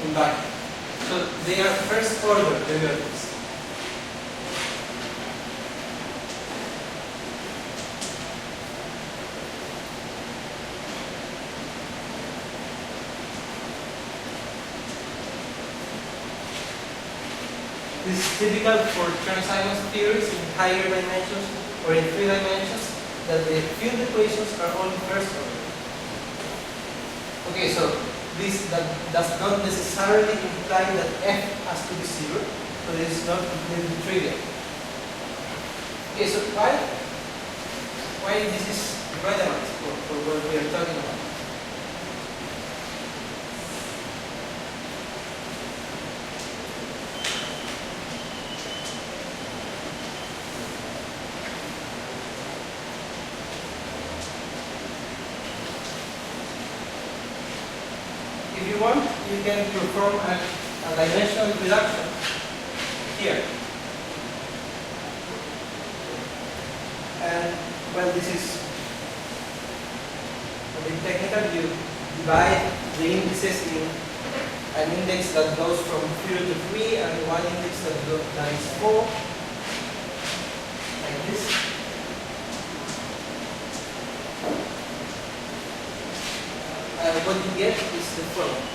in vacuum. So they are first order derivatives. This is typical for Chern-Simons theories in higher dimensions or in 3 dimensions, that the field equations are only first order. Okay, so this does not necessarily imply that f has to be 0, so this is not completely trivial. Okay, so why this is relevant for what we are talking about? If you want, you can perform a dimensional reduction here. And, well, this is a bit technical. You divide the indices in an index that goes from 0 to 3 and one index that is 4, like this. What you get is the following.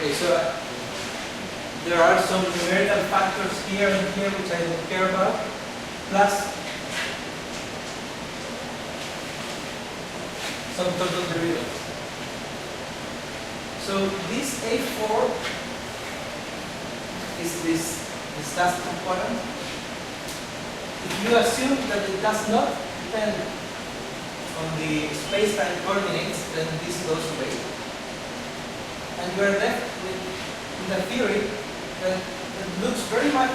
Okay, so there are some numerical factors here and here which I don't care about, plus some total derivatives. So this A4 is this dust component. If you assume that it does not depend on the space-time coordinates, then this goes away. And you are left with a theory that looks very much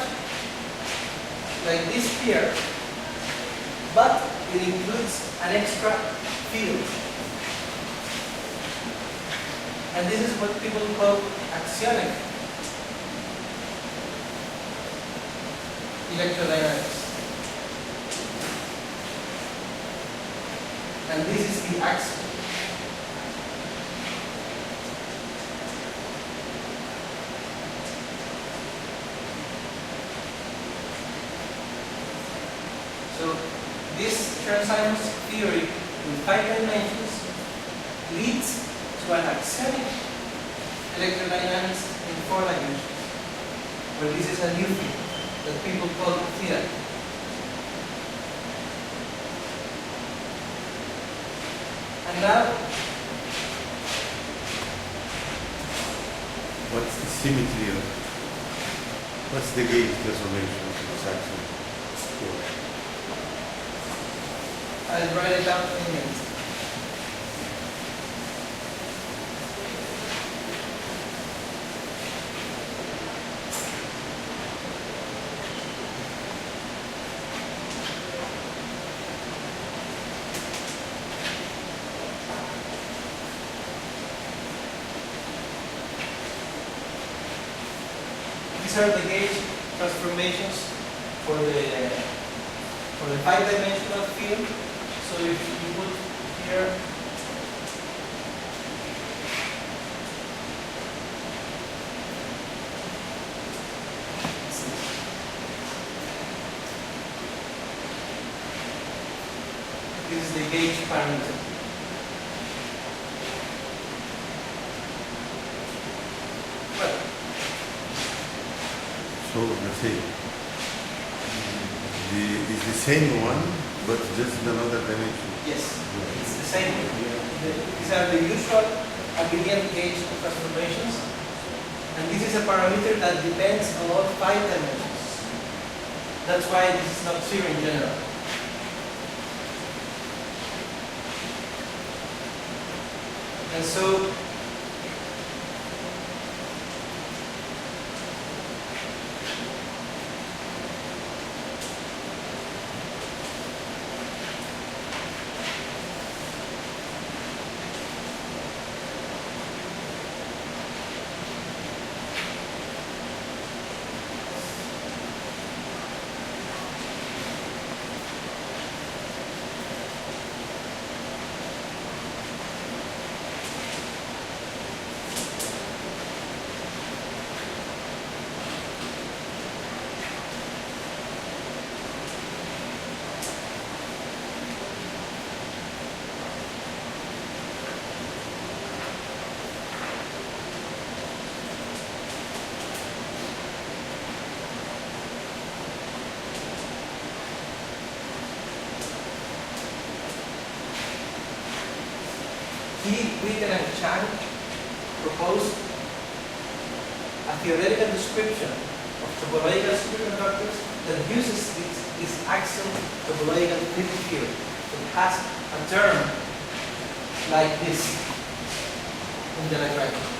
like this here, but it includes an extra field. And this is what people call axionic electrodynamics. And this is the axiom. So this Chern-Simons theory in 5 dimensions leads to an axionic electrodynamics in 4 dimensions, where this is a new field that people call theta. And now, what's the symmetry of, what's the gauge transformation of this axiom? I'll write it down in minutes. These are the gauge transformations for the 5-dimensional field. So if you put here this is the gauge parameter. Well, so let's say it's the same one, but just in another dimension. yes, it's the same. These are the usual abelian gauge transformations, and this is a parameter that depends on all 5 dimensions. That's why this is not zero in general. And so Witten and Chang proposed a theoretical description of topological superconductors that uses this axial topological field theory. It has a term like this in the Lagrangian.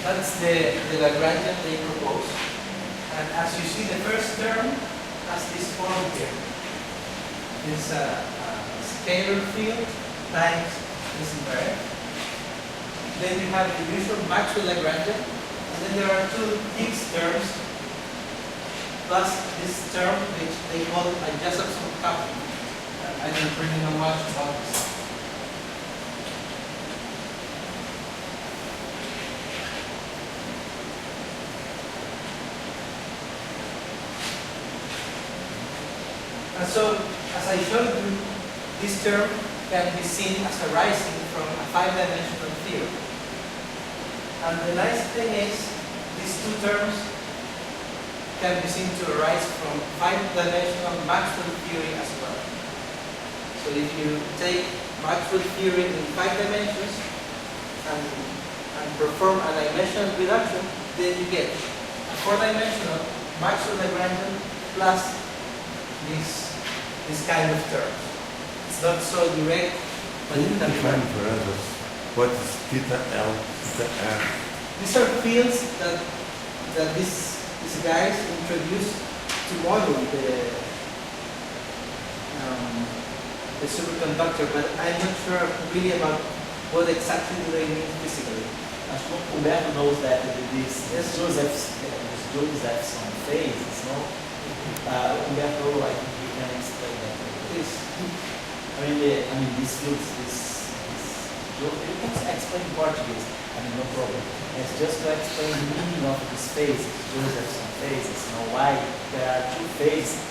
That's the Lagrangian they propose. And as you see, the first term has this form here. It's a scalar field times this invariant. Then you have the usual Maxwell Lagrangian. And then there are two Higgs terms plus this term which they call a Josephson coupling. I don't really know much about this. And so, as I showed you, this term can be seen as arising from a five-dimensional theory. And the nice thing is, these two terms can be seen to arise from five-dimensional Maxwell theory as well. So if you take Maxwell theory in 5 dimensions and perform a dimensional reduction, then you get a 4-dimensional Maxwell Lagrangian plus this kind of term. It's not so direct, but Can it you can define work. for us what is theta L, theta R? These are fields that these guys introduced to model the superconductor, but I'm not sure really about what exactly do they mean physically. Acho que o Humberto knows that this Josephson phase, no? Humberto, I think he can explain that. Please. I mean, these fields, you can explain in Portuguese. I mean, no problem. It's just to explain the meaning of this phase, Josephson phases. Why there are two phases?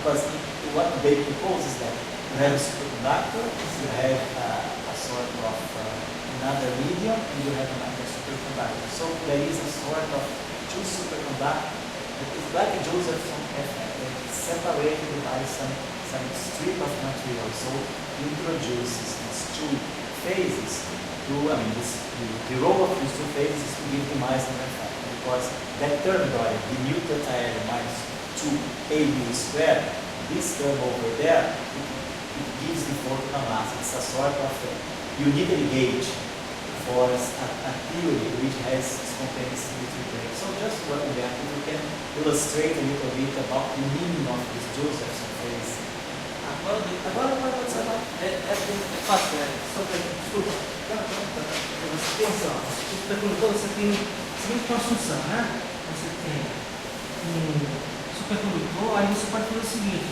Because what they propose is that you have a superconductor, you have a sort of another medium, and you have another superconductor. So there is a sort of two superconductors. It's like a Josephson effect. It's separated by some strip of material. So it introduces these two phases to, the role of these two phases is to give the Meissner effect. Because that term, the mu theta L minus 2 AU squared, this term over there, it gives the force a mass. It's a sort of unitary gauge for a theory which has spontaneous symmetry break. So just one example, we can illustrate a little bit about the meaning of this Josephson phase. Agora pode ser fácil, desculpa. Você tem assim, ó, o supercondutor, você tem a seguinte construção, né? Você tem um supercondutor, aí você pode fazer o seguinte: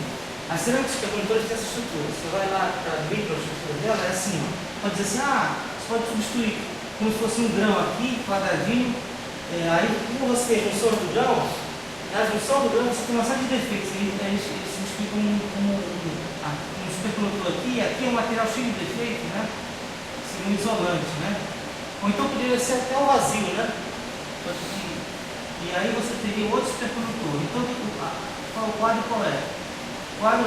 as cerâmicas supercondutores têm essa estrutura. Você vai lá para a microestrutura dela, é assim, ó. Pode dizer assim, você pode substituir como se fosse um grão aqui, quadradinho. Aí, como você tem a junção do grão, na junção do grão você tem uma série de defeitos. Eles substituem um supercondutor aqui, aqui é um material cheio de defeitos, né? Seria um isolante, né? Ou então poderia ser até o vazio, né? E aí você teria outro supercondutor. Então, o quadro qual é? O quadro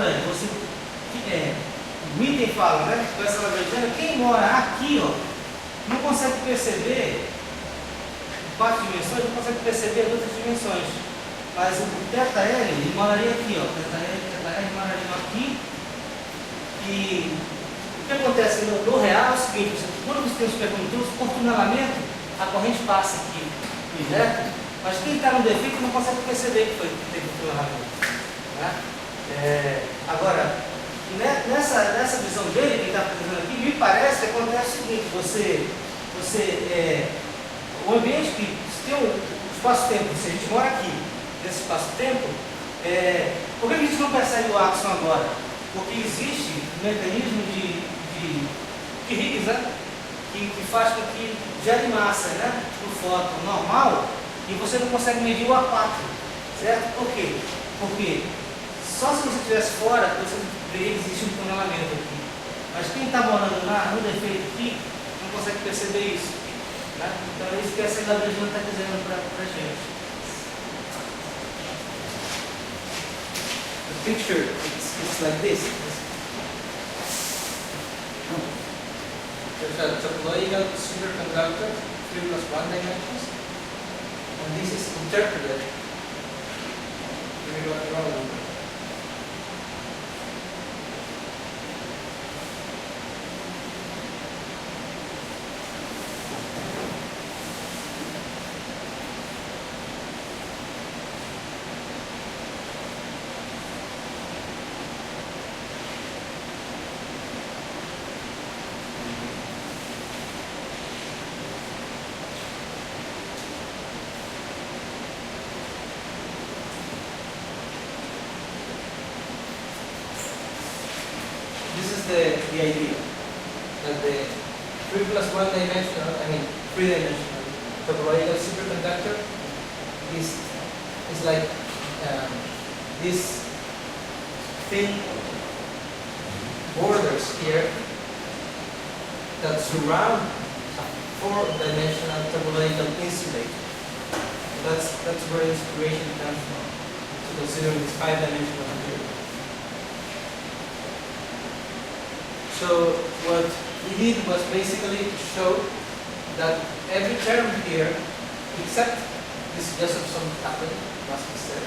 o item fala, né? Com essa lagrangiana, quem mora aqui, ó, não consegue perceber 4 dimensões, não consegue perceber as outras dimensões. Mas o θL, ele moraria aqui, ó. θL moraria aqui. E o que acontece no real é o seguinte: quando você tem um supercondutor, por tunelamento, a corrente passa aqui, certo? Mas quem está no defeito não consegue perceber que teve um tunelamento, né? Agora, nessa visão dele, que ele está apresentando aqui, me parece que acontece o seguinte: o ambiente que se tem um espaço-tempo, se a gente mora aqui, nesse espaço-tempo, por que a gente não percebe o Axon agora? Porque existe um mecanismo de Higgs, né? que faz com que gere massa, né? No fóton normal, e você não consegue medir o A4, certo? Por quê? Porque só se você estivesse fora, você veria que existe um tunelamento aqui. Mas quem está morando lá, no defeito aqui, não consegue perceber isso, né? Então é isso que essa Lagrangiana está dizendo para a gente. The picture it's like this. There's a topological superconductor, 3 + 1 dimensions, and this is interpreted. The idea that the 3 + 1 dimensional, three-dimensional topological superconductor is like this thin borders here that surround a 4-dimensional topological insulator. That's where inspiration comes from, to consider this 5-dimensional material. So what he did was basically to show that every term here, except this Josephson pattern, must be said,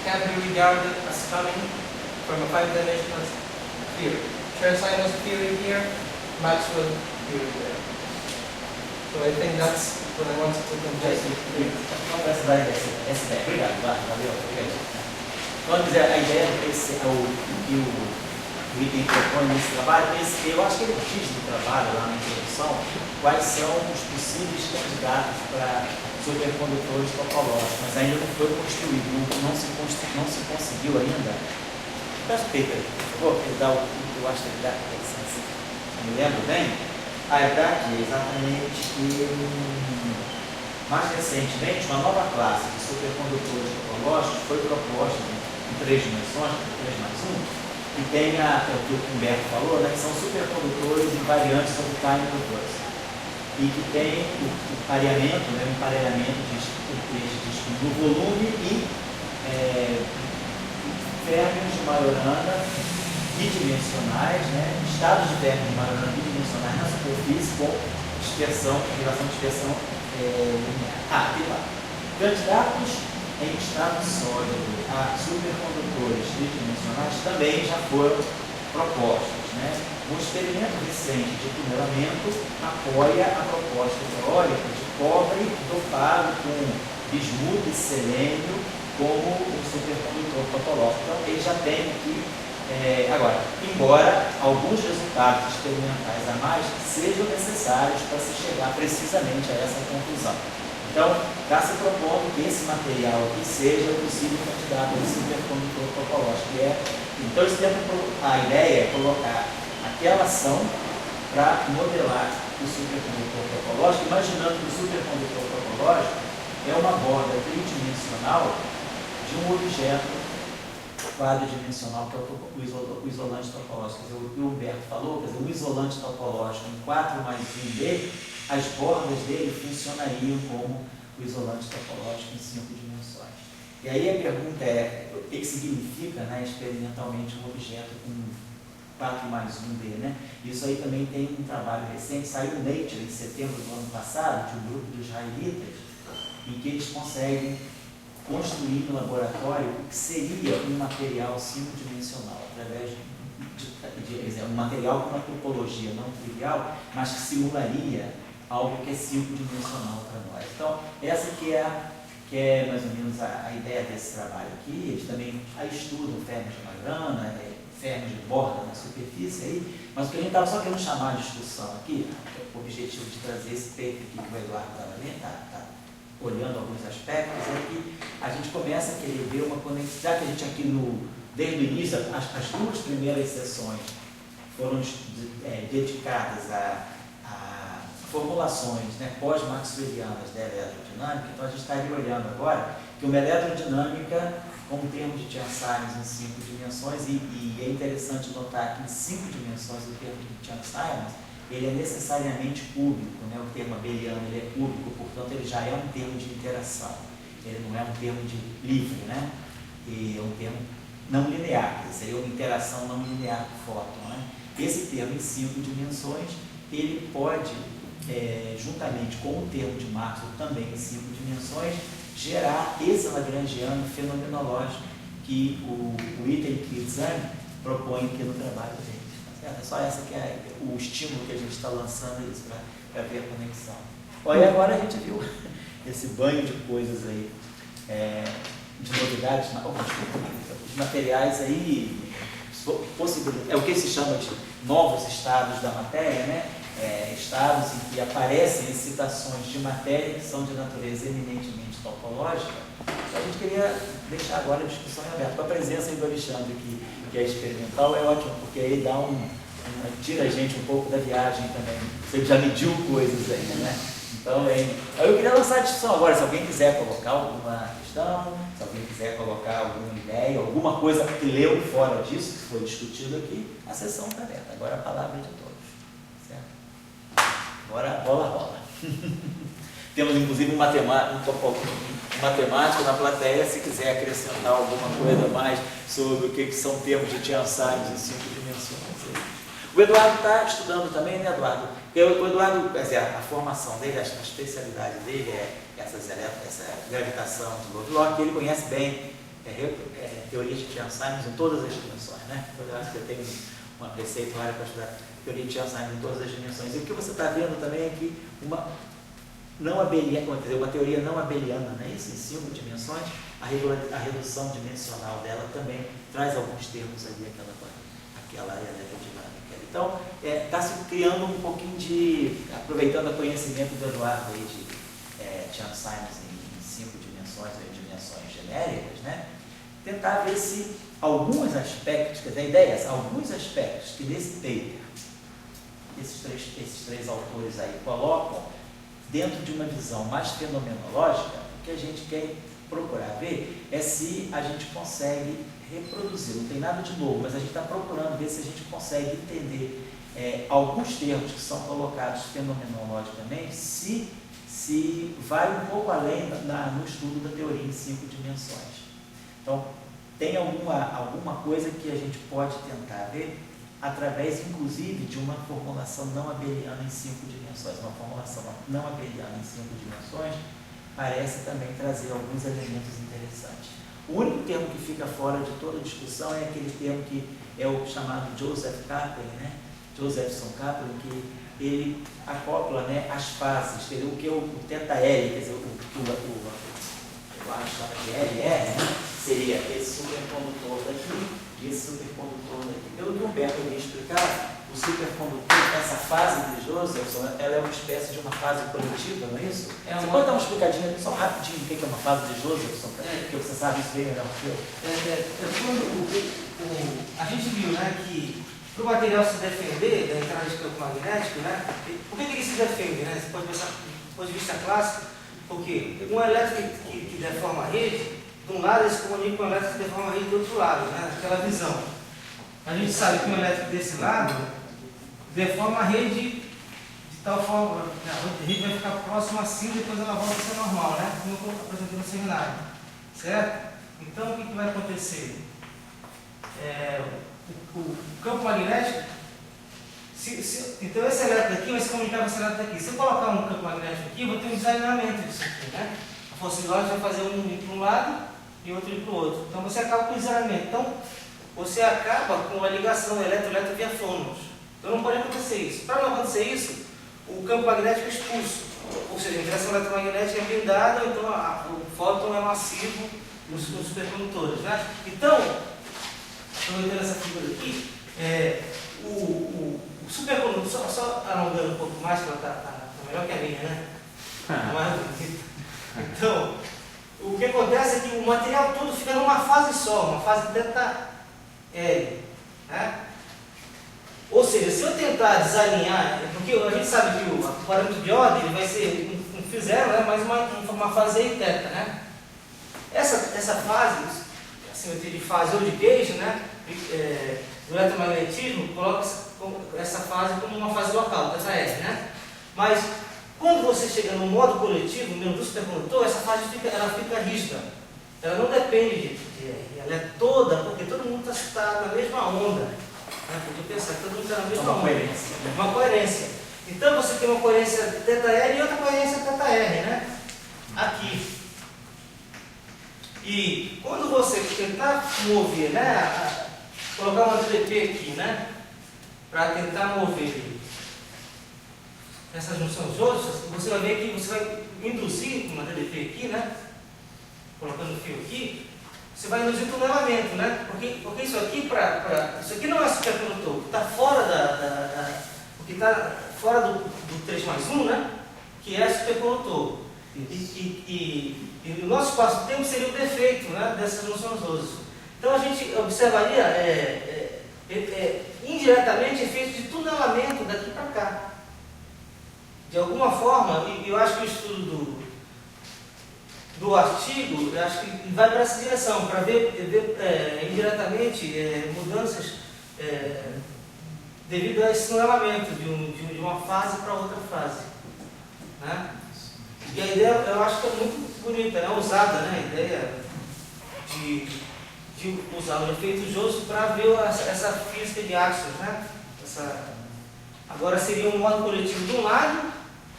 can be regarded as coming from a 5-dimensional theory. Chern-Simons theory here, Maxwell theory there. So I think that's what I wanted to convey. Essa daí, obrigado, valeu, obrigado. Vamos dizer, a ideia o item que propõe nesse trabalho, eu acho que ele diz no trabalho, lá na introdução, quais são os possíveis candidatos para supercondutores topológicos, mas ainda não foi construído, não se conseguiu ainda. Peço o paper, por favor, que ele dá o que eu acho que ele dá, me lembro bem? Ele dá aqui, exatamente, mais recentemente, uma nova classe de supercondutores topológicos foi proposta em 3 dimensões, 3+1, e tem o que o Humberto falou, né, que são supercondutores invariantes sobre time inverse. E que tem o pareamento, né, um emparelhamento de disco no volume e férmions de Majorana bidimensionais, né, estados de férmions de Majorana bidimensionais na superfície com dispersão, relação de dispersão linear. Aqui lá. Candidatos em estado sólido a supercondutores tridimensionais também já foram propostos, né? Um experimento recente de tunelamento apoia a proposta teórica de cobre dopado com bismuto e selênio como um supercondutor topológico. Então, ele já tem aqui, agora, embora alguns resultados experimentais a mais sejam necessários para se chegar precisamente a essa conclusão. Então, está se propondo que esse material aqui seja o possível candidato a supercondutor topológico. Então, a ideia é colocar aquela ação para modelar o supercondutor topológico, imaginando que o supercondutor topológico é uma borda tridimensional de um objeto quadridimensional, que é o isolante topológico. Quer dizer, o que o Humberto falou, quer dizer, o isolante topológico em 4+1D, as bordas dele funcionariam como o isolante topológico em 5 dimensões. E aí a pergunta é, o que significa, né, experimentalmente um objeto com 4+1D, né? Isso aí também tem um trabalho recente, saiu no Nature em setembro do ano passado, de um grupo de israelitas, em que eles conseguem construir no laboratório o que seria um material 5-dimensional, através de um material com uma topologia não trivial, mas que simularia algo que é 5-dimensional para nós. Então, essa que é mais ou menos a ideia desse trabalho aqui. Eles também estudam ferros de membrana, ferros de borda na superfície, aí, mas o que a gente estava só querendo chamar de discussão aqui, o objetivo de trazer esse paper aqui que o Eduardo estava lendo, está olhando alguns aspectos, é que a gente começa a querer ver uma conexão, já que a gente aqui desde o início, as duas primeiras sessões foram dedicadas a formulações, né, pós-maxwellianas da eletrodinâmica. Então a gente estaria olhando agora que uma eletrodinâmica com termo de Chern-Simons em 5 dimensões, e é interessante notar que em 5 dimensões o termo de Chern-Simons ele é necessariamente cúbico, né? O termo abeliano ele é cúbico, portanto ele já é um termo de interação, ele não é um termo de livre, né? E é um termo não linear, seria uma interação não linear do fóton, né? Esse termo em 5 dimensões, ele pode, juntamente com o termo de Maxwell também em 5 dimensões, gerar esse lagrangiano fenomenológico que o Itten e Kirtzan propõem aqui no trabalho deles. Tá certo? É só essa que é o estímulo que a gente está lançando isso para ver a conexão. Olha, agora a gente viu esse banho de coisas aí, de novidades, de materiais aí, possibilidades, é o que se chama de novos estados da matéria, né? Estados em que aparecem excitações de matéria que são de natureza eminentemente topológica. Então, a gente queria deixar agora a discussão em aberto. Com a presença do Alexandre, que é experimental, é ótimo, porque aí tira a gente um pouco da viagem também. Você já mediu coisas aí, né? Então, eu queria lançar a discussão agora. Se alguém quiser colocar alguma questão, se alguém quiser colocar alguma ideia, alguma coisa que leu fora disso, que foi discutido aqui, a sessão está aberta. Agora a palavra é de todos. Certo? Agora a bola rola. Temos inclusive um matemático na plateia, se quiser acrescentar alguma coisa mais sobre o que são termos de Chern-Simons em 5 dimensões. O Eduardo está estudando também, né, Eduardo? Porque o Eduardo, quer dizer, a formação dele, a especialidade dele é essa gravitação de Lovelock, ele conhece bem teoria de Chern-Simons em todas as dimensões, né? Eu acho que eu tenho uma preceptória para estudar teoria de Chern-Simons em todas as dimensões. E o que você está vendo também é que uma teoria não abeliana, né? Isso, em 5 dimensões, a redução dimensional dela também traz alguns termos ali, aquela eletrodinâmica. Então, está se criando um pouquinho aproveitando o conhecimento do Eduardo aí de Chern-Simons em 5 dimensões, ou em dimensões genéricas, né? Tentar ver se alguns aspectos, quer dizer, a ideia é essa, alguns aspectos que nesse paper, esses três autores aí colocam, dentro de uma visão mais fenomenológica, o que a gente quer procurar ver é se a gente consegue reproduzir, não tem nada de novo, mas a gente está procurando ver se a gente consegue entender alguns termos que são colocados fenomenologicamente, se vai um pouco além no estudo da teoria em 5 dimensões. Então, tem alguma coisa que a gente pode tentar ver através, inclusive, de uma formulação não abeliana em 5 dimensões. Uma formulação não abeliana em 5 dimensões parece também trazer alguns elementos interessantes. O único termo que fica fora de toda a discussão é aquele termo que é o chamado Joseph Kaplan, né? Josephson Kaplan, que ele acopla, né, as fases, o que é o θL, quer dizer, eu acho que LR, né, seria esse supercondutor daqui e esse supercondutor daqui. Pelo que o Humberto me explicar, o supercondutor, essa fase de Josephson, ela é uma espécie de uma fase coletiva, não é isso? Você pode dar uma explicadinha só rapidinho o que é uma fase de Josephson, porque você sabe isso bem melhor que eu. A gente viu, né, que para o material se defender da entrada de campo magnético, né, por que ele se defende? Né? Você pode pensar do ponto de vista clássico, porque um elétron que deforma a rede, de um lado ele se comunica com um elétron que deforma a rede do outro lado, né? Aquela visão. A gente sabe que um elétron desse lado deforma a rede de tal forma, a rede vai ficar próxima assim, depois ela volta a ser normal, né? Como eu apresentei no seminário. Certo? Então o que vai acontecer? O campo magnético, então esse elétron aqui vai se comunicar com esse elétron daqui. Se eu colocar um campo magnético aqui, eu vou ter um desalinhamento disso aqui, né? A força de Lorentz vai fazer um ir para um lado e outro ir para o outro. Então você acaba com o desalinhamento. Então você acaba com a ligação elétron via fônons. Então não pode acontecer isso. Para não acontecer isso, o campo magnético é expulso. Ou seja, a interação eletromagnética é blindada, então o fóton é massivo nos supercondutores, né? Então, aproveitando essa figura aqui, o supercondutor, só alongando um pouco mais, que ela está melhor que a minha, né? Mais bonita. Então, o que acontece é que o material todo fica numa fase só, uma fase θL, né? Ou seja, se eu tentar desalinhar, porque a gente sabe que o parâmetro de ordem ele vai ser um φ zero, né? Mais uma fase aí θ, né? Essa fase, simetria de fase ou de gauge, né? Do eletromagnetismo, coloca essa fase como uma fase local, θR, né? Mas quando você chega no modo coletivo, no do supercondutor, essa fase fica rígida. Ela não depende de R, ela é toda, porque todo mundo está na mesma onda. Né? Podia pensar que todo mundo está na mesma onda. Coerência. Uma coerência. Então você tem uma coerência θR e outra coerência θR, né? Aqui. E quando você tentar mover, né? Colocar uma DDP aqui, né? Para tentar mover essa junção justa, você vai ver que você vai induzir uma DDP aqui, né? Colocando o fio aqui, você vai induzir tunelamento, né? Porque isso aqui, isso aqui não é supercondutor, está fora porque está fora do 3+1, né? Que é supercondutor. E o nosso espaço-tempo seria o defeito, né? Dessa junção justa. Então a gente observaria indiretamente efeitos de tunelamento daqui para cá. De alguma forma, e eu acho que o estudo do artigo, eu acho que vai para essa direção, para ver indiretamente mudanças devido a esse tunelamento de uma fase para outra fase. Né? E a ideia, eu acho que é muito bonita, né? Ousada, né? A ideia de usar o efeito Josephson para ver essa física de áxios, né? Agora seria um modo coletivo de um lado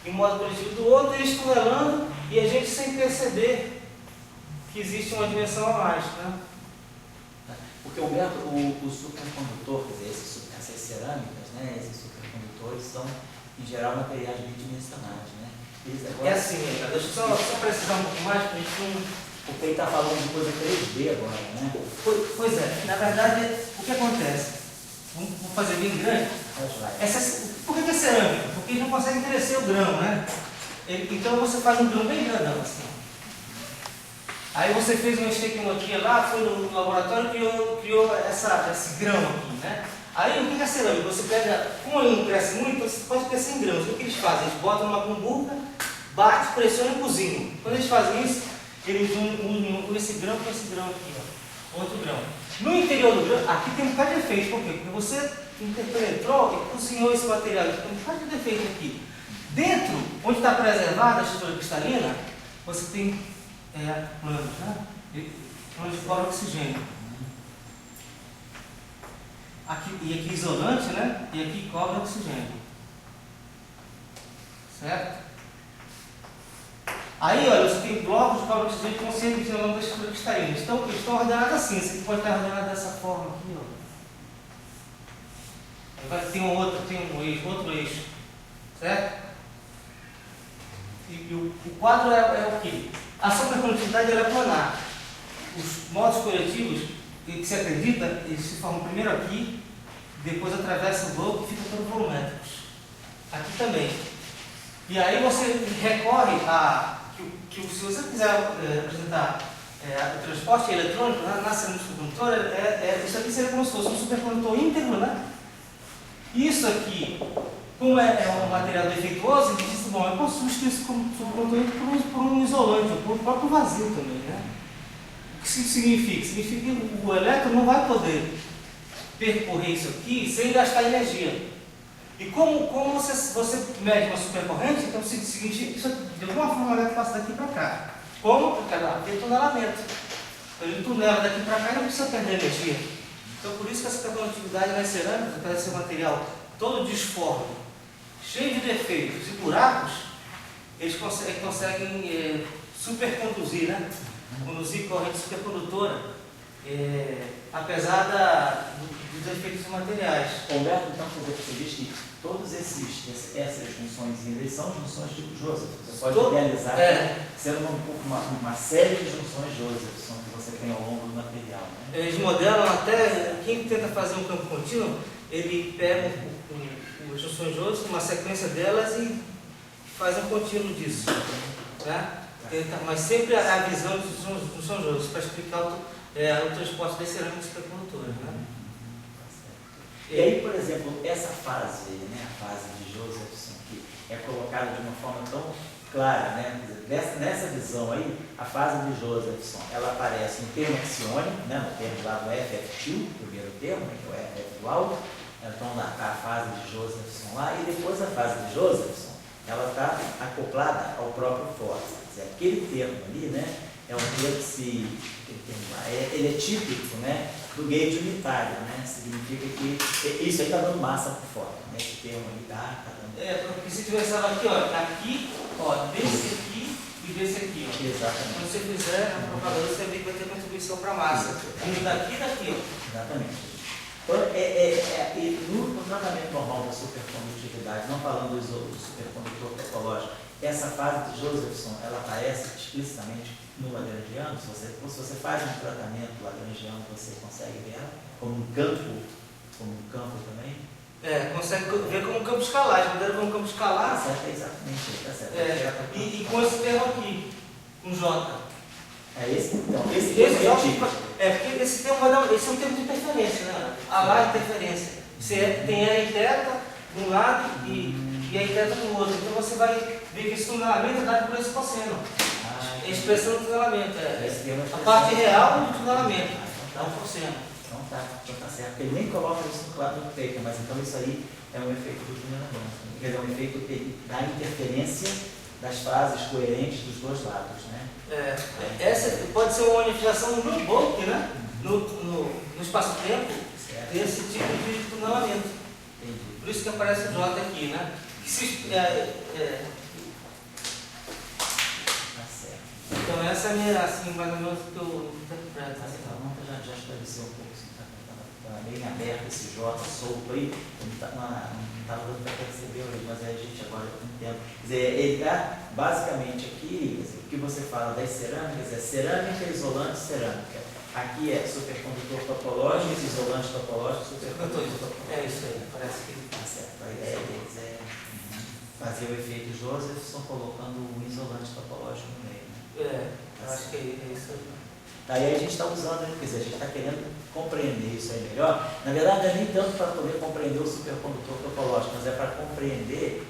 e um modo coletivo do outro, eles tunelando e a gente sem perceber que existe uma dimensão a mais, né? Porque, Humberto, o supercondutor, quer dizer, essas cerâmicas, né? Esses supercondutores são, em geral, materiais bidimensionais, né? Agora, é assim, deixa eu só precisar um pouco mais, para a gente não... Porque ele está falando de coisa 3D agora, né? Pois é, na verdade, o que acontece? Vamos fazer bem grande. Por que é cerâmica? Porque eles não conseguem crescer o grão, né? Então você faz um grão bem grandão assim. Aí você fez uma estequiometria lá, foi no laboratório e criou esse grão aqui, né? Aí o que é cerâmica? Você pega, como ele não cresce muito, você pode crescer em grãos. O que eles fazem? Eles botam numa cumbuca, bate, pressiona e cozinham. Quando eles fazem isso, eles unem esse grão com esse grão aqui, ó. Outro grão. No interior do grão, aqui tem um bocado de efeito, por quê? Porque você interpenetrou e cozinhou esse material, tem um bocado de defeito aqui. Dentro, onde está preservada a estrutura cristalina, você tem planos, né? Planos de cloro oxigênio. E aqui isolante, né? E aqui cobre oxigênio. Certo? Aí, olha, você tem blocos de cobre de zinco conscientes ao longo da estrutura cristalina. Eles estão ordenados assim. Esse aqui pode estar ordenado dessa forma aqui, ó. Aí tem outro eixo, certo? E o quadro é o quê? A supercondutividade ela é planar. Os modos coletivos que se acredita, eles se formam primeiro aqui, depois atravessam o bloco e ficam todos volumétricos. Aqui também. E aí você recorre a que se você quiser apresentar o transporte eletrônico na semicondutora, isso aqui seria como se fosse um supercondutor íntegro, né? Isso aqui, como é um material defeituoso, ele diz, bom, eu posso substituir esse supercondutor íntegro por um isolante, por um próprio vazio também, né? O que isso significa? Significa que o elétron não vai poder percorrer isso aqui sem gastar energia. E como você mede uma supercorrente, então significa que isso de alguma forma o elétron passa daqui para cá. Como? Porque ela tem tunelamento. Ele tunela daqui para cá e não precisa perder energia. Então por isso que a supercondutividade nas cerâmicas, apesar de ser um material todo disforme, cheio de defeitos e buracos, eles conseguem superconduzir, né? Conduzir corrente supercondutora, apesar dos efeitos materiais. Humberto, então, você diz que todas essas junções eles são junções tipo Joseph. Você pode realizar sendo uma série de junções Josephson que você tem ao longo do material. Né? Eles modelam até, quem tenta fazer um campo contínuo, ele pega as junções Joseph, uma sequência delas e faz um contínuo disso. Né? Mas sempre a visão de São José para explicar o transporte das cerâmicas supercondutoras. Né? E aí, por exemplo, essa fase, né, a fase de Josephson, que é colocada de uma forma tão clara, né, nessa visão aí, a fase de Josephson, ela aparece no termo axiônico, né, no termo lá do FF2, o primeiro termo, que é o FF dual, então está a fase de Josephson lá, e depois a fase de Josephson, ela está acoplada ao próprio Force. Aquele termo ali, né, é um termo ele é típico, né, do gauge unitário, né, significa que isso aí está dando massa por fora, né, esse termo aí está dando. Porque se tivesse aqui, ó, desse aqui e desse aqui, ó. Exatamente. Quando você fizer a propaganda, você vê que vai ter contribuição para a massa. Vindo daqui e daqui, ó. Exatamente. No tratamento normal da supercondutividade, não falando do supercondutor topológico, essa fase de Josephson, ela aparece explicitamente no lagrangiano. Se você faz um tratamento lagrangiano, você consegue ver ela como um campo também. Consegue ver como um campo escalar, eles modelam como um campo escalar. Tá certo, exatamente, tá certo. E com esse termo aqui, com J. Esse termo é típico. Porque esse termo vai dar, esse é um termo de interferência, né? A lá interferência. Você tem a θ de um lado e a θ do outro. Então você vai ver que esse tunelamento é dado por esse cosseno. A expressão do tunelamento. A parte real do tunelamento. Dá um cosseno. Então tá certo. Ele nem coloca isso no quadro do paper, mas então isso aí é um efeito do tunelamento. Quer dizer, é um efeito da interferência das fases coerentes dos dois lados, né? Essa pode ser uma manifestação no bulk, né? No espaço-tempo, desse tipo de tunelamento. Por isso que aparece o J aqui, né? Tá certo. Então essa é a minha, assim, mais ou menos o que eu interpreto. Já esclareceu um pouco, assim, tá bem aberto esse J solto aí, não estava dando para perceber hoje, mas a gente agora entende. Quer dizer, ele está basicamente aqui, quer dizer, o que você fala das cerâmicas é cerâmica, isolante, cerâmica. Aqui é supercondutor topológico, isolante topológico, supercondutor topológico. É isso aí, parece que tá certo. A ideia deles é fazer o efeito Josephson colocando um isolante topológico no meio. Né? Eu acho que é isso aí. Daí a gente está usando, quer dizer, a gente está querendo compreender isso aí melhor. Na verdade, não é nem tanto para poder compreender o supercondutor topológico, mas é para compreender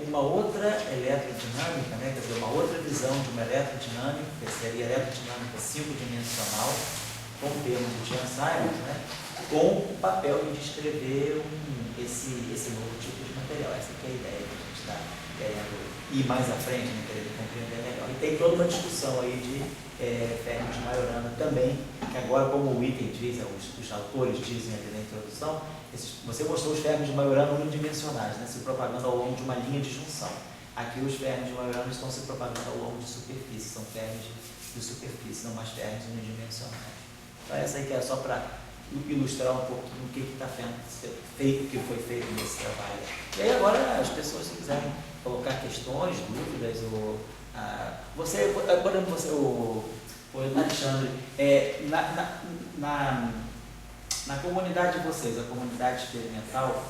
uma outra eletrodinâmica, né? Quer dizer, uma outra visão de uma eletrodinâmica, que seria eletrodinâmica 5-dimensional, com o termo do Jean Simons, né? Com o papel de descrever esse novo tipo de material. Essa que é a ideia que a gente está querendo ir mais à frente, né? Querendo compreender melhor. E tem toda uma discussão aí de Fermi de Majorana também, que agora, como o item diz, os autores dizem ali na introdução, você mostrou os Fermi de Majorana unidimensionais, né, se propagando ao longo de uma linha de junção. Aqui os ferros de Moirano estão se propagando ao longo de superfície, são ferros de superfície, não mais ferros unidimensionais. Então essa aí que é só para ilustrar um pouco do que está feito, que foi feito nesse trabalho. E aí agora as pessoas, se quiserem colocar questões, dúvidas, ou o Alexandre, na comunidade de vocês, a comunidade experimental,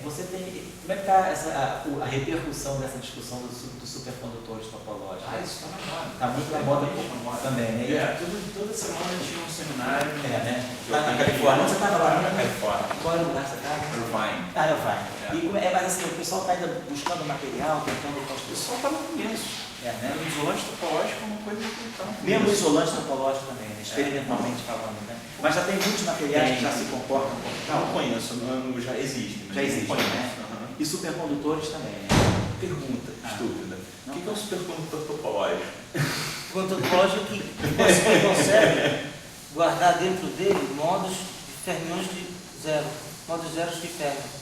você tem, como é que está a repercussão dessa discussão dos supercondutores topológicos? Isso está na moda. Está muito na moda também, né? Toda semana tinha um seminário né? Na Califórnia. Onde você estava lá? Na Califórnia. Qual é o lugar que você estava? Irvine. Irvine. Mas assim, o pessoal está ainda buscando material, tentando O construir. pessoal está no começo. Né? O isolante topológico é uma coisa que está no começo. Mesmo o isolante topológico também, né? Experimentalmente falando, né? Mas já tem muitos materiais que já se comportam como tal. Não conheço, já existe. Já existe, conheço. né? E supercondutores também, né? Pergunta, estúpida. O que é um supercondutor topológico? O condutor topológico que você consegue guardar dentro dele modos de fermiões de zero, modos zeros de fermião.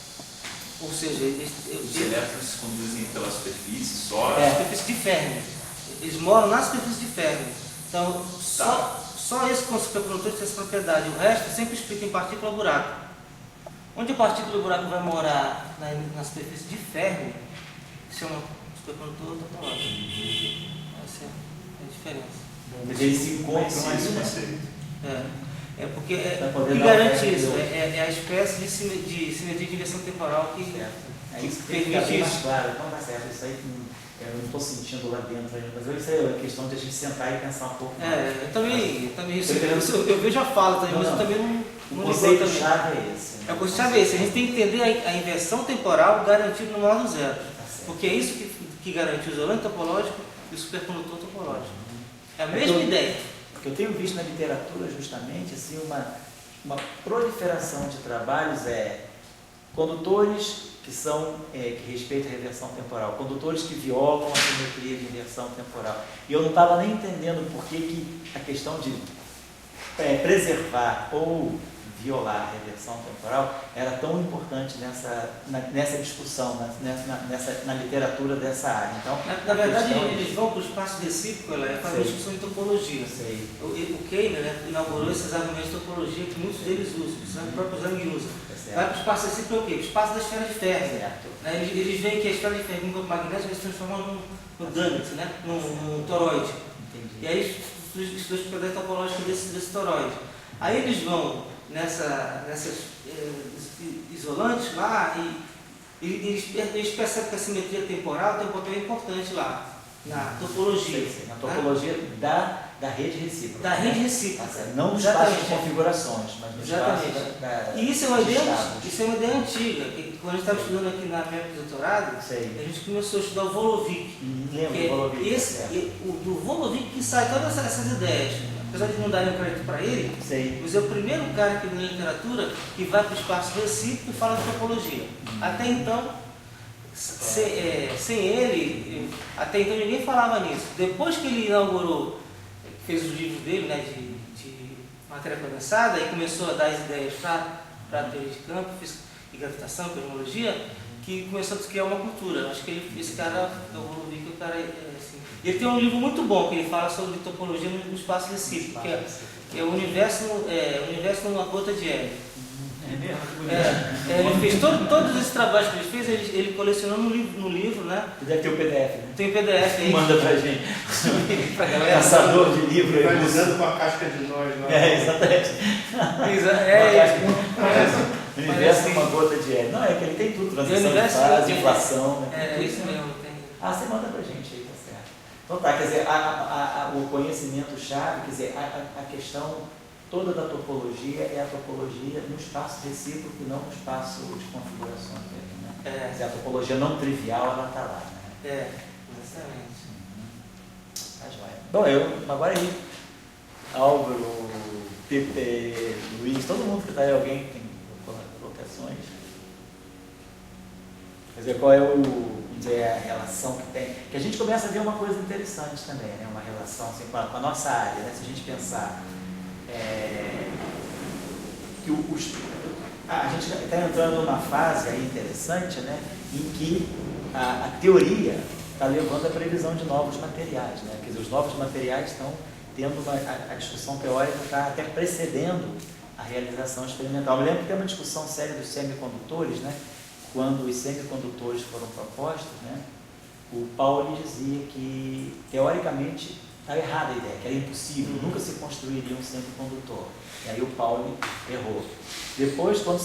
Ou seja, Os elétrons se conduzem pela superfície só. superfície de férmio. Eles moram na superfície de férmio. Então, só esse supercondutor tem essa propriedade. O resto sempre explica em partícula buraco. Onde a partícula buraco vai morar na superfície de férmio, se chama supercondutor topológico. Essa é a diferença. Mas eles se encontram ali, né? Porque Pra o poder que dar garante o isso ferro. é a espécie de simetria de inversão temporal que É isso que permite fica bem mais isso. claro. Então tá certo, isso aí eu não estou sentindo lá dentro ainda, mas isso aí é questão de a gente sentar e pensar um pouco mais. Eu também eu vejo a fala também, mas eu também não O conceito também. chave é esse. Né? É o conceito chave é esse. A gente tem que entender a inversão temporal garantida no modo zero. Tá certo. Porque é isso que garante o isolante topológico e o supercondutor topológico. É a É mesma que eu- ideia. O que eu tenho visto na literatura justamente assim, uma proliferação de trabalhos condutores que respeitam a reversão temporal, condutores que violam a simetria de inversão temporal. E eu não estava nem entendendo por que a questão de preservar ou violar a reversão temporal era tão importante nessa discussão, na literatura dessa área. Então, Na verdade, questão- eles vão para o espaço recíproco, ela faz uma Sei. discussão de topologia. Sei. O Keyner, né, inaugurou esses argumentos de topologia que muitos deles usam, o próprio Zhang usa. Tá Vai certo. para o espaço recíproco é o quê? O espaço da esfera de ferro. Certo. Né? Eles veem que a esfera de ferro em campo magnético se transforma num donut, né? num toroide. Entendi. E aí estudam as propriedades topológicas desse toroide. Aí eles vão nessas isolantes lá e eles percebem que a simetria temporal tem um papel importante lá, na topologia. Sei. Na topologia da rede recíproca. Da rede Tá recíproca. certo. Não no espaço de Exatamente. configurações, mas no Exatamente. espaço da E isso é uma ideia, estados. isso é uma ideia antiga. Que quando a gente estava estudando aqui na minha doutorado, Sei. a gente começou a estudar o Volovik. Lembro Que do Volovik, é certo. do Volovik que sai todas essas ideias. Apesar de não darem crédito para ele, Sei. mas é o primeiro cara que na literatura que vai para o espaço recíproco e fala de topologia. Até então, sem ele, até então ninguém falava nisso. Depois que ele inaugurou, fez os livros dele, né, de matéria condensada, e começou a dar as ideias para a teoria de campo, física e gravitação, cosmologia, que começou a criar uma cultura. Acho que esse cara, eu vou ver que o cara assim. Ele tem um livro muito bom que ele fala sobre topologia no espaço recíproco, que é o universo numa gota de hélio. É mesmo? Ele fez todos esses trabalhos que ele fez, ele colecionou no livro, né? Deve ter o PDF, né? Tem o PDF aí. Manda pra gente. Pra galera. Caçador de livro aí. Finalizando com a casca de nós lá. Exatamente. O universo assim, é uma gota de hélio. Não, é que ele tem tudo, transição de universo fase, tem- inflação. Né? É isso mesmo. Tem. Você manda pra gente aí, tá certo. Então tá, quer dizer, o conhecimento-chave, quer dizer, a questão toda da topologia é a topologia no espaço recíproco e não no espaço de configurações dele, né? Quer dizer, a topologia não trivial, ela está lá, né? Exatamente. Tá joia. Bom, agora aí, Álvaro, Pepe, Luiz, todo mundo que está aí, alguém tem colocações? Quer dizer, qual é a relação que tem? Que a gente começa a ver uma coisa interessante também, né? Uma relação assim, com a nossa área, né? Se a gente pensar que a gente está entrando numa fase aí interessante, né? Em que a teoria está levando à previsão de novos materiais, né? Quer dizer, os novos materiais estão tendo a discussão teórica está até precedendo a realização experimental. Eu me lembro que tem uma discussão séria dos semicondutores, né? Quando os semicondutores foram propostos, né? O Pauli dizia que, teoricamente, estava errada a ideia, que era impossível, nunca se construiria um semicondutor. E aí o Pauli errou. Depois, quando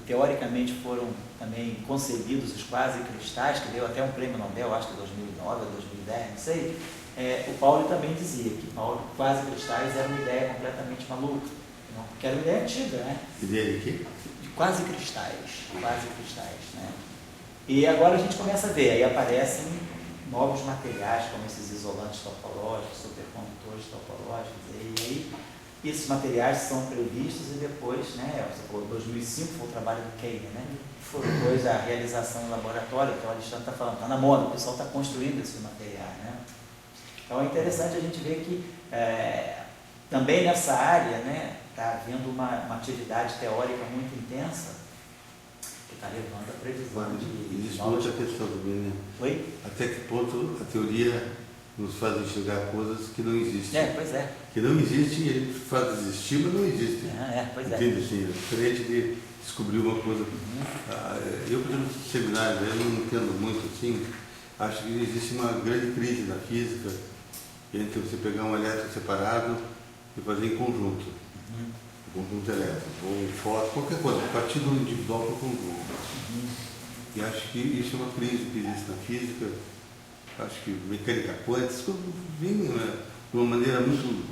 teoricamente foram também concebidos os quase-cristais, que deu até um prêmio Nobel, acho que 2009 ou 2010, não sei, o Pauli também dizia que quase-cristais era uma ideia completamente maluca, não? Porque era uma ideia antiga, né? Ideia de quê? De quase-cristais, né? E agora a gente começa a ver, aí aparecem novos materiais, como esses isolantes topológicos, supercondutores topológicos, e aí esses materiais são previstos e depois, né, você falou, 2005 foi o trabalho do Kane, né? Depois a realização em laboratório, que o Alexandre está falando, está na moda, o pessoal está construindo esses materiais, né? Então é interessante a gente ver que também nessa área, né, está havendo uma atividade teórica muito intensa que está levando a previsão E de discute a questão também, né? Oi? Até que ponto a teoria nos faz enxergar coisas que não existem. Pois é. Que não existem e a gente faz existir, mas não existem. Pois é. Entende assim? É diferente de descobrir uma coisa. Eu, por exemplo, nos seminários, eu não entendo muito assim. Acho que existe uma grande crise na física entre você pegar um elétron separado e fazer em conjunto. Conjunto elétrico, ou um fóton, qualquer coisa, a partir do individual para o conjunto. E acho que isso é uma crise que existe na física. Acho que mecânica quântica vem de uma maneira muito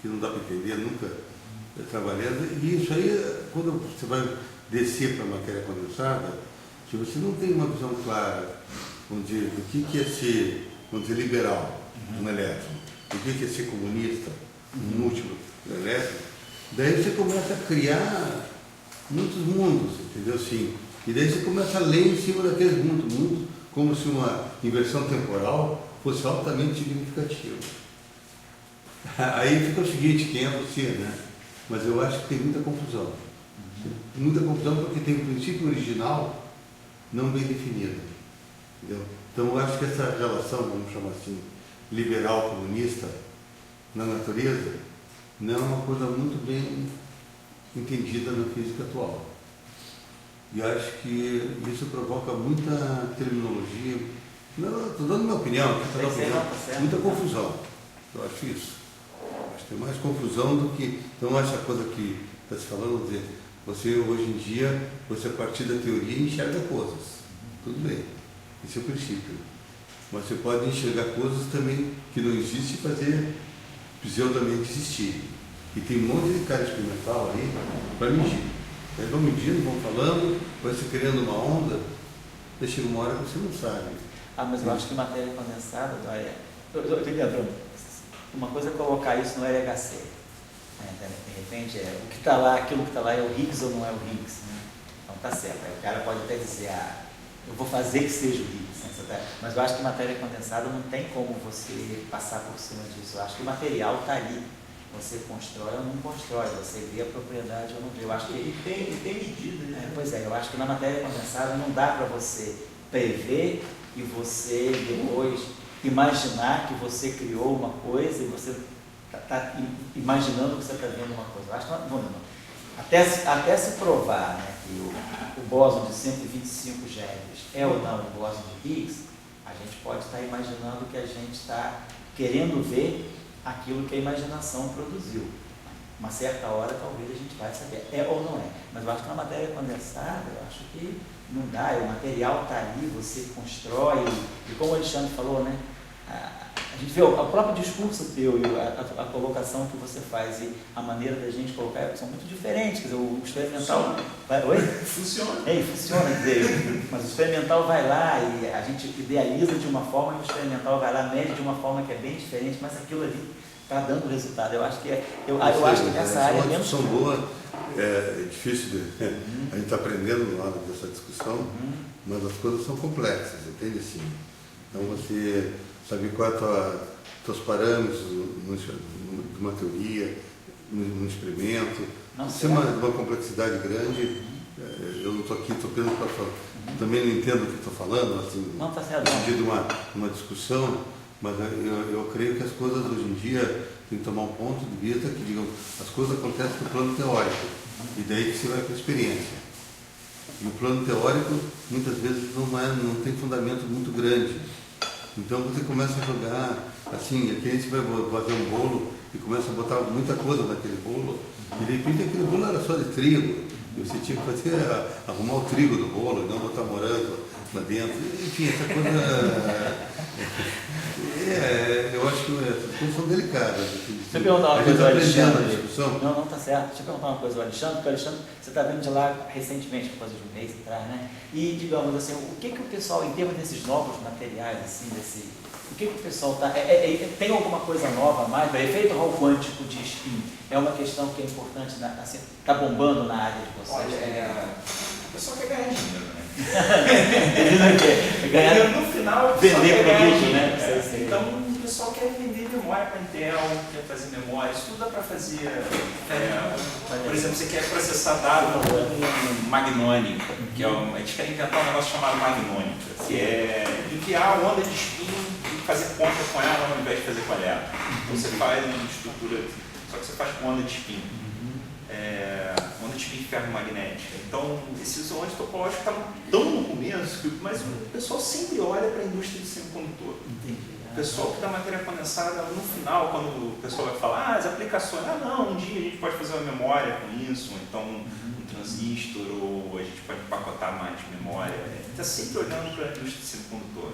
que não dá para entender, nunca trabalhando. E isso aí, quando você vai descer para a matéria condensada, se você não tem uma visão clara, vamos dizer, do que é ser, vamos dizer, liberal, um elétron, do que é ser comunista, um múltiplo elétron, daí você começa a criar muitos mundos, entendeu? Sim. E daí você começa a ler em cima daqueles mundos, como se uma inversão temporal fosse altamente significativa. Aí fica o seguinte, quem é você, né? Mas eu acho que tem muita confusão. Muita confusão porque tem um princípio original não bem definido. Entendeu? Então eu acho que essa relação, vamos chamar assim, liberal-comunista na natureza, não é uma coisa muito bem entendida na física atual. E acho que isso provoca muita terminologia, estou dando minha opinião, muita confusão. Eu acho isso. Acho que tem mais confusão do que. Então, essa coisa que está se falando, dizer, você hoje em dia, você a partir da teoria enxerga coisas. Tudo bem, esse é o princípio. Mas você pode enxergar coisas também que não existem e fazer pseudamente existir. E tem um monte de cara experimental aí para medir. Eles vão medindo, vão falando, vai se criando uma onda, daí chega uma hora que você não sabe. Mas eu acho que matéria condensada, eu estou entendendo, uma coisa é colocar isso no LHC. De repente, o que está lá, aquilo que está lá é o Higgs ou não é o Higgs. Né? Então tá certo. Aí o cara pode até dizer, eu vou fazer que seja o Higgs. Né? Mas eu acho que matéria condensada não tem como você passar por cima disso. Eu acho que o material está ali. Você constrói ou não constrói, você vê a propriedade ou não vê. Eu acho que tem medida, né? Pois é, eu acho que na matéria condensada não dá para você prever e você depois imaginar que você criou uma coisa e você está imaginando que você está vendo uma coisa. Eu acho que não. Até se provar, né, que o bóson de 125 GeV é ou não o bóson de Higgs, a gente pode estar imaginando que a gente está querendo ver aquilo que a imaginação produziu. Uma certa hora, talvez, a gente vai saber, é ou não é. Mas eu acho que na matéria condensada, eu acho que não dá, o material está ali, você constrói, e como o Alexandre falou, né, a gente vê o próprio discurso teu e a colocação que você faz e a maneira da gente colocar são muito diferentes. Quer dizer, o experimental... Oi? Funciona. Funciona, quer dizer, mas o experimental vai lá e a gente idealiza de uma forma e o experimental vai lá, mede de uma forma que é bem diferente, mas aquilo ali está dando resultado. Eu acho que eu acho que nessa área é menos... São boas, é difícil, a gente está aprendendo lá dessa discussão, mas as coisas são complexas, entende assim? Então você saber quais são os parâmetros de uma teoria, num experimento. Isso é uma complexidade grande. eu não estou aqui, estou apenas para falar. Também não entendo o que estou falando, assim, Não, tá certo. no sentido de uma discussão, mas eu creio que as coisas hoje em dia tem que tomar um ponto de vista que, digam, as coisas acontecem no plano teórico, e daí que você vai para a experiência. E o plano teórico, muitas vezes, não tem fundamento muito grande. Então você começa a jogar, assim, aqui a gente vai fazer um bolo e começa a botar muita coisa naquele bolo, e de repente aquele bolo era só de trigo, e você tinha que fazer, arrumar o trigo do bolo, não botar morango lá dentro, enfim, essa coisa... eu acho que essas coisas são delicadas. Deixa eu perguntar uma coisa ao Alexandre. Não, tá certo. Deixa eu perguntar uma coisa ao Alexandre, porque o Alexandre, você está vindo de lá recentemente, quase um mês atrás, né? E, digamos assim, o que o pessoal, em termos desses novos materiais, assim, o que o pessoal está... tem alguma coisa nova a mais? O efeito Hall quântico de spin é uma questão que é importante, assim, está bombando na área de vocês? Olha, o pessoal quer ganhar dinheiro, né? Ganhar, no final, vender produto, né? Então, o pessoal quer vender memória para Intel, quer fazer memória, isso tudo dá para fazer. Por exemplo, você quer processar dados com Magnônica, que a gente quer inventar um negócio chamado Magnônica, que é enviar onda de spin e fazer conta com ela ao invés de fazer com ela. Então você faz uma estrutura, só que você faz com onda de spin. Onda de spin ferromagnética. Então, esse isolante topológico está tão no começo, mas o pessoal sempre olha para a indústria de semicondutor. O pessoal que dá matéria condensada, no final, quando o pessoal vai falar, as aplicações, não, um dia a gente pode fazer uma memória com isso, ou então um transistor, ou a gente pode empacotar mais memória. Está sempre olhando para a indústria de semicondutor.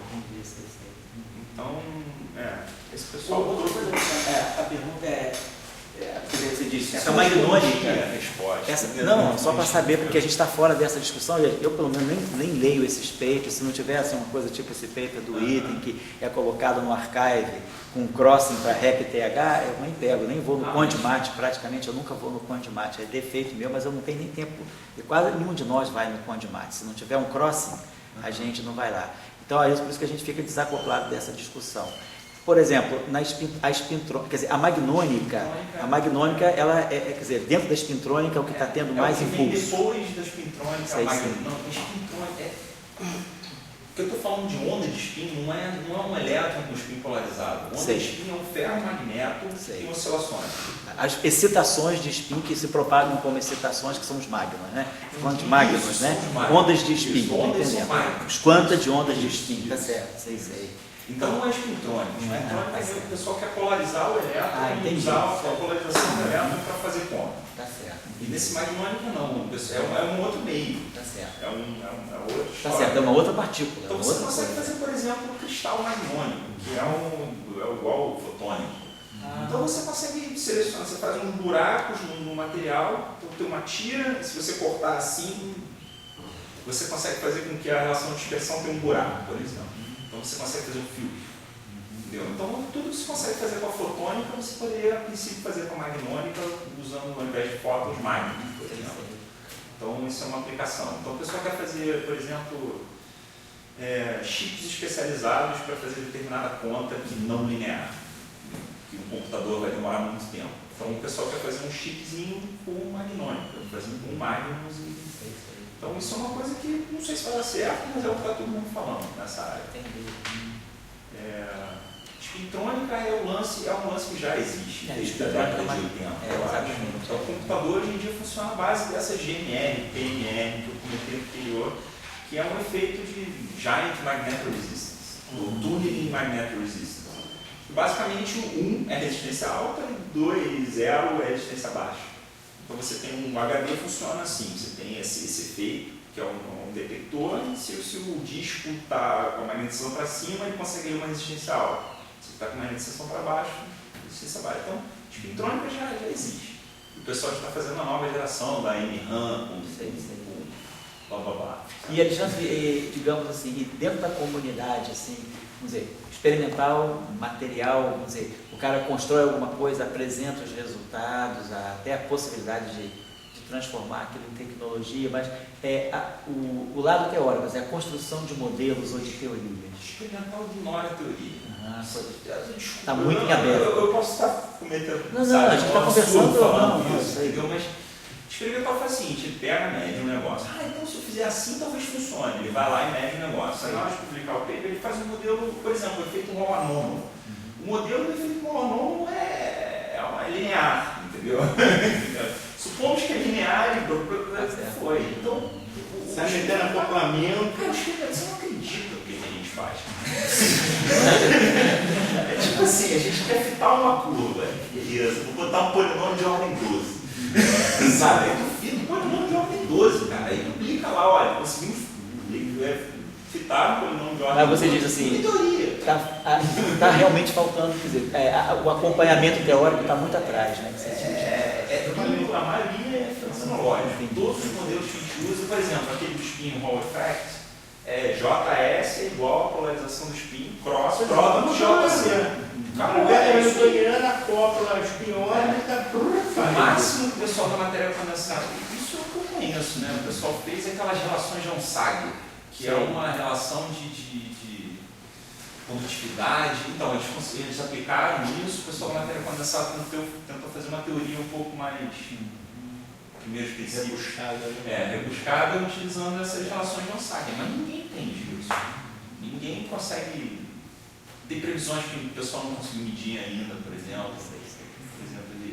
Então, esse pessoal... Outra coisa, a pergunta é... Você disse, essa essa magnônica, a resposta. não, só para saber, porque a gente está fora dessa discussão, eu pelo menos nem leio esses papers, se não tivesse uma coisa tipo esse paper do item que é colocado no archive com um crossing para REP-TH, eu nem pego, nem vou no QuantMat, praticamente eu nunca vou no QuantMat, é defeito meu, mas eu não tenho nem tempo, e quase nenhum de nós vai no QuantMat, se não tiver um crossing, a gente não vai lá. Então é por isso que a gente fica desacoplado dessa discussão. Por exemplo, a magnônica, ela quer dizer, dentro da espintrônica é o que está tendo mais impulso. Depois da espintrônica, a magnônica, o que eu estou falando de onda de spin não é um elétron com spin polarizado. Onda de spin é um ferromagneto em oscilações. As excitações de spin que se propagam como excitações, que são os mágnos, né? Os mágnos, né? Ondas de spin, estou entendendo. Os quantas de ondas de spin, tá certo, sei. Então não é espintrônico. Espintrônico é que o pessoal quer polarizar o elétron e usar a polarização do elétron para fazer conta. Tá certo. E nesse magnônica não, é um outro meio. Tá certo. É outro Tá certo, é uma outra partícula. Então você consegue fazer, por exemplo, um cristal magnônico, que é igual ao fotônico. Então você consegue selecionar, você faz uns buracos no material, tem uma tira, se você cortar assim, você consegue fazer com que a relação de dispersão tenha um buraco, por exemplo. Então você consegue fazer um fio. Entendeu? Então tudo que você consegue fazer com a fotônica, você poderia a princípio fazer com a magnônica, usando ao invés de fótons magnons, por exemplo. Então isso é uma aplicação. Então o pessoal quer fazer, por exemplo, chips especializados para fazer determinada conta que não linear, que o computador vai demorar muito tempo. Então o pessoal quer fazer um chipzinho com magnônica, fazendo com magnons e... Então isso é uma coisa que não sei se vai dar certo, mas é o que está todo mundo falando nessa área. Espintrônica é um lance que já existe desde a década de 80. Então o computador hoje em dia funciona à base dessa GMR, PMR que eu comentei anterior, que é um efeito de Giant Magnetic Resistance, ou Tunneling Magnetic Resistance. Basicamente o 1 é resistência alta e 2, 0 é resistência baixa. Então você tem um HD, funciona assim, você tem esse efeito, que é um detector, e se o disco está com a magnetização para cima, ele consegue ler uma resistência alta. Se está com a magnetização para baixo, resistência baixa. Então, espintrônica já existe. O pessoal está fazendo uma nova geração da MRAM, com blá blá blá. E Alexandre, digamos assim, dentro da comunidade, assim, vamos dizer, experimental, material, vamos dizer, o cara constrói alguma coisa, apresenta os resultados, até a possibilidade de transformar aquilo em tecnologia, mas o lado teórico, a construção de modelos ou de teorias. Experimental ignora a teoria. Está muito em aberto. Eu posso estar cometendo... Não, a gente está conversando, mas experimental faz o seguinte, ele pega, mede um negócio. assim talvez funcione. Ele vai lá e mede o negócio. Aí na hora de publicar o paper, ele faz um modelo, por exemplo, efeito Moore anômalo. O modelo do efeito Moore anômalo é linear, entendeu? Supomos que é linear e foi. Então, Você está metendo acoplamento. cara, você não acredita o que a gente faz. É tipo assim, a gente quer fitar uma curva. Beleza, vou botar um polinômio de ordem 12. Sabe? Aí tu fita um polinômio de ordem 12, cara. Aí publica lá, olha, conseguimos fitar um polinômio de ordem 12. Mas você diz assim, Em teoria. tá realmente faltando, quer dizer, o acompanhamento teórico está muito atrás, né? A maioria é fenomenológica. Todos os modelos que a gente usa, por exemplo, aquele do spin Hall effect, JS é igual a polarização do spin, cross, product, JC. Cara, O hamiltoniano acopla a espiônica, o máximo que o pessoal da matéria condensada, isso é o que eu conheço, né? O pessoal fez aquelas relações de Onsag, que é uma relação de condutividade. Então, eles aplicaram isso, o pessoal da matéria condensada tentou fazer uma teoria um pouco mais primeiro específica, rebuscada, utilizando essas relações de Onsag. Mas ninguém entende isso. Ninguém consegue. Tem previsões que o pessoal não conseguiu medir ainda, por exemplo.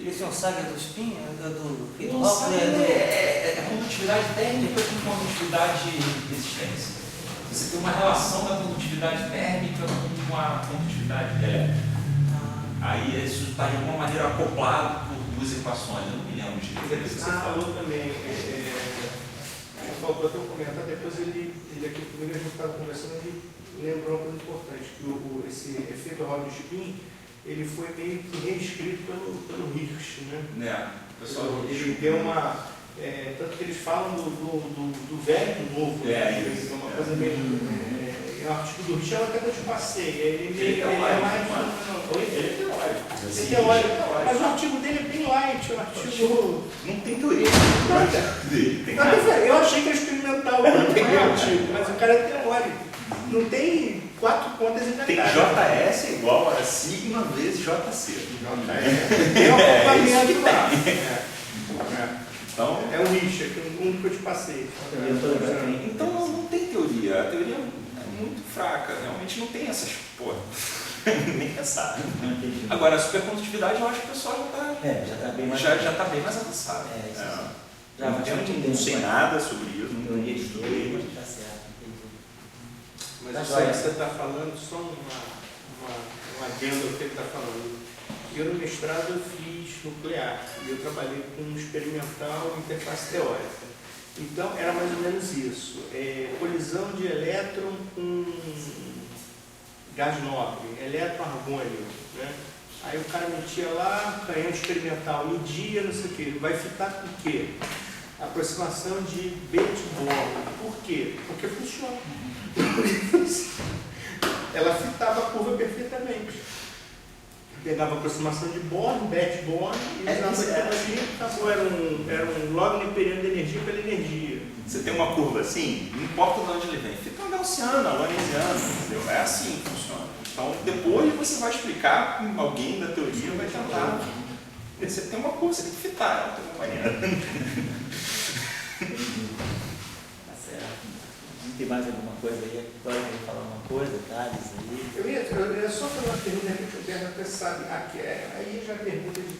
Esse é um saga do spin? Do Onsag Hawking? é condutividade térmica com condutividade de resistência. Você tem uma relação da condutividade térmica com a condutividade elétrica. Aí isso está de alguma maneira acoplado por duas equações. Eu não me lembro de Você falou também, faltou até eu comentar, depois ele aqui comigo, a gente estava conversando, ele lembrou uma coisa importante, que esse efeito Hall de spin, ele foi meio que reescrito pelo Hirsch, né? Ele deu uma... tanto que eles falam do velho e do novo, uma coisa meio... o artigo do Hirsch, eu até te passei, ele é mais... Ele é teórico. Ele é teórico, mas o artigo dele é bem light, o artigo... Não tem teoria. Eu achei que era experimental também o artigo, mas o cara é teórico. Não tem 4 contas inventadas. Tem JS igual a sigma vezes JC. Tem um acompanhamento lá. Então, é o Richard, um que eu te passei. então não tem teoria. A teoria é muito fraca. Realmente não tem essas porra. Nem pensar. Agora, a supercondutividade eu acho que o pessoal já está bem mais tá bem mais avançado. Já não sei nada sobre isso. Não teoria de estudei. dois, tá certo, entendi. Mas Tá isso joia. aí que você está falando, só uma adenda ao que ele está falando. Eu no mestrado eu fiz nuclear e eu trabalhei com experimental e interface teórica. Então era mais ou menos isso. Colisão de elétron com gás nobre, elétron argônio, né? Aí o cara metia lá, canhão experimental, media, não sei o quê. Vai fitar com o quê? Aproximação de Bethe-Born. Por quê? Porque funciona. Ela fitava a curva perfeitamente. Pegava a aproximação de Born, Bethe-Born, e usava a energia, acabou. Era um log neperiano de energia pela energia. Você tem uma curva assim, não importa de onde ele vem, fica gaussiana, lorentziana, entendeu? É assim que funciona. Então, depois você vai explicar, alguém da teoria vai tentar. Você tem uma curva, você tem que fitar ela, de alguma maneira. Tá certo. Tem mais alguma coisa aí? Agora eu queria falar uma coisa, Thales aí. Eu ia só fazer uma pergunta que o Bernardo até sabe. Aí já é pergunta de